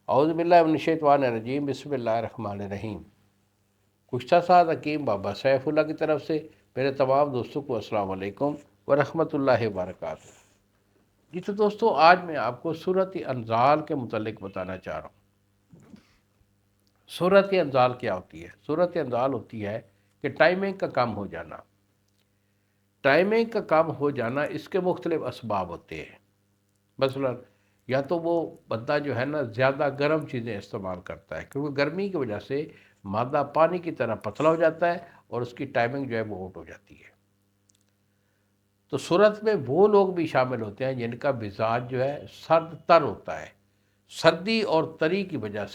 اعوذ باللہ من الشیطان الرجیم، بسم اللہ الرحمن الرحیم۔ کشتہ ساز حکیم بابا سیف اللہ کی طرف سے میرے تمام دوستوں کو السلام علیکم ورحمۃ اللہ وبرکاتہ۔ جی تو دوستو، آج میں آپ کو سورۃ انزال کے متعلق بتانا چاہ رہا ہوں۔ سورۃ انزال کیا ہوتی ہے؟ سورۃ انزال ہوتی ہے کہ ٹائمنگ کا کم ہو جانا۔ ٹائمنگ کا کم ہو جانا، اس کے مختلف اسباب ہوتے ہیں۔ مثلا یا تو وہ بندہ جو ہے نا زیادہ گرم چیزیں استعمال کرتا ہے، کیونکہ گرمی کی وجہ سے مادہ پانی کی طرح پتلا ہو جاتا ہے اور اس کی ٹائمنگ جو ہے وہ آؤٹ ہو جاتی ہے۔ تو سورت میں وہ لوگ بھی شامل ہوتے ہیں جن کا مزاج جو ہے سرد تر ہوتا ہے۔ سردی اور تری کی وجہ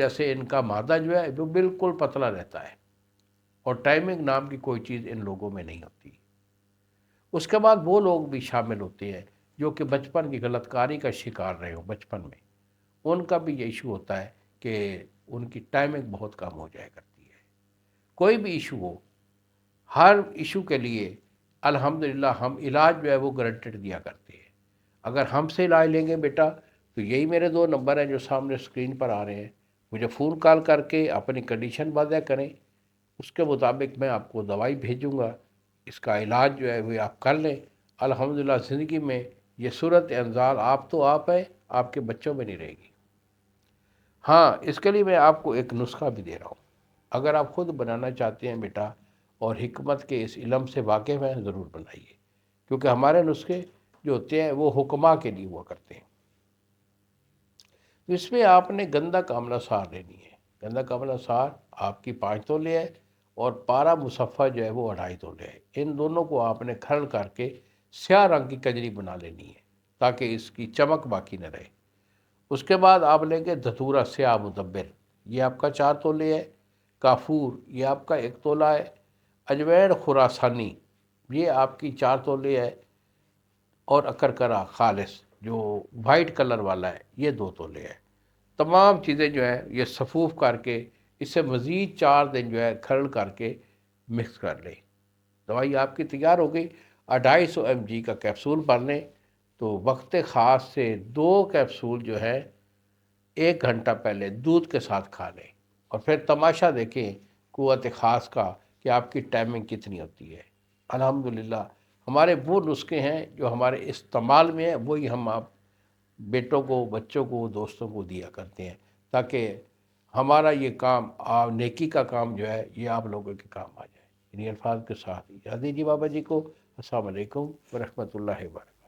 سے ان کا مادہ جو ہے وہ بالکل پتلا رہتا ہے اور ٹائمنگ نام کی کوئی چیز ان لوگوں میں نہیں ہوتی۔ اس کے بعد وہ لوگ بھی شامل ہوتے ہیں جو کہ بچپن کی غلط کاری کا شکار رہے ہوں بچپن میں، ان کا بھی یہ ایشو ہوتا ہے کہ ان کی ٹائمنگ بہت کم ہو جایا کرتی ہے۔ کوئی بھی ایشو ہو، ہر ایشو کے لیے الحمدللہ ہم علاج جو ہے وہ گارنٹیڈ دیا کرتے ہیں۔ اگر ہم سے علاج لیں گے بیٹا تو یہی میرے 2 نمبر ہیں جو سامنے اسکرین پر آ رہے ہیں، مجھے فون کال کر کے اپنی کنڈیشن واضح کریں، اس کے مطابق میں آپ کو دوائی بھیجوں گا، اس کا علاج جو ہے وہ آپ کر لیں۔ الحمدللہ زندگی میں یہ صورت انزال آپ تو آپ ہے، آپ کے بچوں میں نہیں رہے گی۔ ہاں، اس کے لیے میں آپ کو ایک نسخہ بھی دے رہا ہوں، اگر آپ خود بنانا چاہتے ہیں بیٹا اور حکمت کے اس علم سے واقف ہیں ضرور بنائیے، کیونکہ ہمارے نسخے جو ہوتے ہیں وہ حکما کے لیے ہوا کرتے ہیں۔ تو اس میں آپ نے گندہ کاملہ سار لینی ہے۔ گندہ کاملہ سار آپ کی 5 تولے ہے اور پارا مصفہ جو ہے وہ 2.5 تولے ہے۔ ان دونوں کو آپ نے کھرل کر کے سیاہ رنگ کی کجری بنا لینی ہے تاکہ اس کی چمک باقی نہ رہے۔ اس کے بعد آپ لیں گے دھتورا سیاہ مدبر، یہ آپ کا 4 تولے ہے۔ کافور یہ آپ کا 1 تولہ ہے۔ اجوین خراسانی یہ آپ کی 4 تولے ہے، اور اکرکرا خالص جو وائٹ کلر والا ہے یہ 2 تولے ہے۔ تمام چیزیں جو ہیں یہ صفوف کر کے اسے مزید 4 دن جو ہے کھرل کر کے مکس کر لیں۔ دوائی آپ کی تیار ہو گئی۔ 250 mg کا کیپسول بھر لیں، تو وقت خاص سے 2 کیپسول جو ہے 1 گھنٹہ پہلے دودھ کے ساتھ کھا لیں، اور پھر تماشا دیکھیں قوت خاص کا کہ آپ کی ٹائمنگ کتنی ہوتی ہے۔ الحمدللہ ہمارے وہ نسخے ہیں جو ہمارے استعمال میں ہیں، وہی ہم آپ بیٹوں کو، بچوں کو، دوستوں کو دیا کرتے ہیں، تاکہ ہمارا یہ کام نیکی کا کام جو ہے یہ آپ لوگوں کے کام آ جائے۔ انہی الفاظ کے ساتھ اجازت دیجیے بابا جی کو۔ السلام علیکم ورحمۃ اللہ وبرکاتہ۔